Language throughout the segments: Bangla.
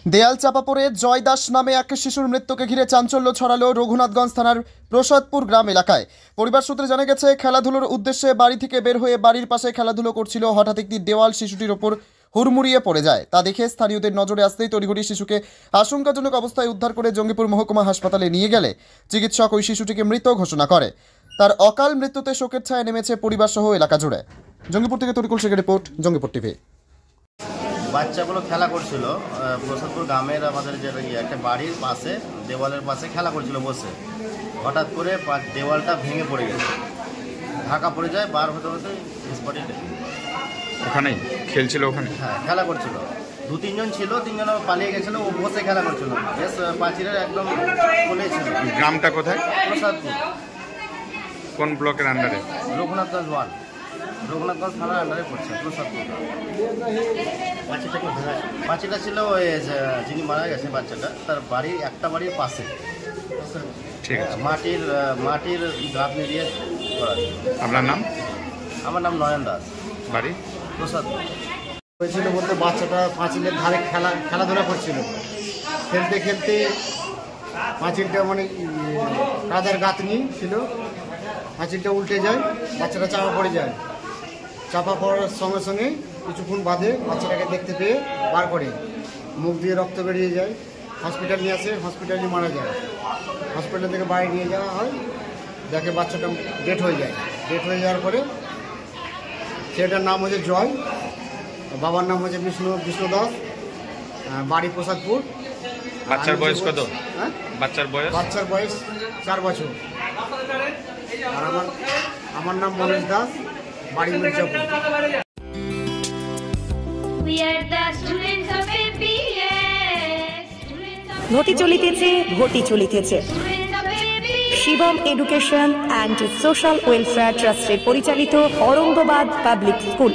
দেয়াল চাপা পড়ে জয় দাস নামে এক শিশুর মৃত্যুকে ঘিরে চাঞ্চল্য ছড়ালো রঘুনাথগঞ্জ থানার প্রসাদপুর গ্রাম এলাকায়। পরিবার সূত্রে জানা গেছে, খেলাধুলোর উদ্দেশ্যে বাড়ি থেকে বের হয়ে বাড়ির পাশে খেলাধুলো করছিল। হঠাৎ একটি দেওয়াল শিশুটির ওপর হুড়মুড়িয়ে পড়ে যায়। তা দেখে স্থানীয়দের নজরে আসতেই তড়িঘড়ি শিশুকে আশঙ্কাজনক অবস্থায় উদ্ধার করে জঙ্গিপুর মহকুমা হাসপাতালে নিয়ে গেলে চিকিৎসক ওই শিশুটিকে মৃত ঘোষণা করে। তার অকাল মৃত্যুতে শোকের ছায়া নেমেছে পরিবার সহ এলাকা জুড়ে। জঙ্গিপুর থেকে তরিকুল শেখের রিপোর্ট, জঙ্গিপুর টিভি। বাচ্চাগুলো খেলা করছিল প্রসাদপুর গ্রামের আমাদের যে একটা বাড়ির পাশে দেওয়ালের পাশে খেলা করছিল বসে। হঠাৎ করে দেওয়ালটা ভেঙে পড়ে গেছে, ঢাকা পড়ে যায়। বার হতে হতে স্পটে ওখানেই খেলছিল, ওখানে হ্যাঁ খেলা করছিল। 2-3 জন ছিল, 3 জন পালিয়ে গেছিল, ও বসে খেলা করছিল। বেশ পাঁচিলের একদম বলেছিল। গ্রামটা কোথায়? প্রসাদপুর। কোন ব্লকের আন্ডারে? রঘুনাথগঞ্জ 1, রঘুনাথগঞ্জ থানার আন্ডারে পড়ছে প্রসাদপুর। পাঁচিলটা ছিল ওই যিনি মারা গেছে বাচ্চাটা, তার বাড়ির একটা বাড়ির পাশে। ঠিক আছে। মাটির গাঁথনি দিয়ে করা। আপনার নাম? আমার নাম নয়ন দাস, বাড়ি প্রসাদপুর। হয়েছিল বলতে বাচ্চাটা পাঁচিলের ধারে খেলাধুলা করছিল। খেলতে খেলতে পাঁচিলটা মানে কাদার গাঁথনি ছিল, পাঁচিলটা উল্টে যায়, বাচ্চাটা চাপা পড়ে যায়। চাপা পড়ার সঙ্গে সঙ্গে কিছুক্ষণ বাদে বাচ্চাটাকে দেখতে পেয়ে বার করে, মুখ দিয়ে রক্ত বেরিয়ে যায়। হসপিটাল নিয়ে আসে, হসপিটালে মারা যায়। হসপিটাল থেকে বাইরে নিয়ে যাওয়া হয়, দেখে বাচ্চাটা ডেথ হয়ে যায়। ডেথ হয়ে যাওয়ার পরে ছেলেটার নাম হচ্ছে জয়, বাবার নাম হচ্ছে বিষ্ণু দাস, বাড়ি প্রসাদপুর। বাচ্চার বয়স কত? হ্যাঁ, বাচ্চার বয়স 4 বছর। আর আমার নাম মনোজ দাস, বাড়ি মির্জাপুর। ভর্তি চলিতেছে Shivam education and social welfare ট্রাস্টের পরিচালিত অরঙ্গবাদ পাবলিক স্কুল।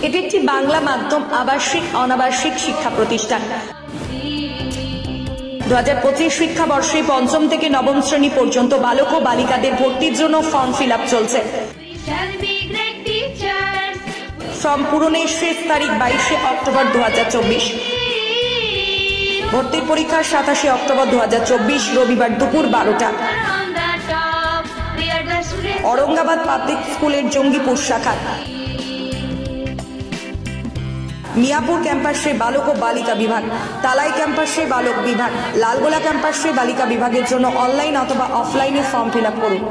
এটি একটি বাংলা মাধ্যম আবাসিক অনাবাসিক শিক্ষা প্রতিষ্ঠান। 2025 শিক্ষাবর্ষে 5ম থেকে 9ম শ্রেণী পর্যন্ত বালক ও বালিকাদের ভর্তির জন্য ফর্ম ফিল আপ চলছে। ফর্ম পূরণের শেষ তারিখ 22শে অক্টোবর 2024। ভর্তির পরীক্ষা 27শে অক্টোবর 2024 রবিবার দুপুর 12টা। অরঙ্গাবাদ পাবলিক স্কুলের জঙ্গিপুর শাখা। মিয়াপুর ক্যাম্পাসে বালক ও বালিকা বিভাগ, তালাই ক্যাম্পাসে বালক বিভাগ, লালগোলা ক্যাম্পাসে বালিকা বিভাগের জন্য অনলাইন অথবা অফলাইনে ফর্ম ফিল আপ করুন।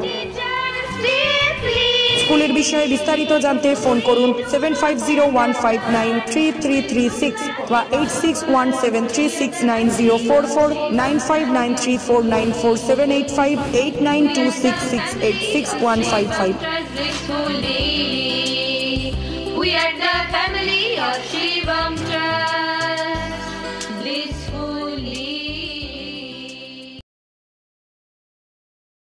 স্কুলের বিষয়ে বিস্তারিত জানতে ফোন করুন 7501593336 বা 8617369044, 9593494785, 8926686155।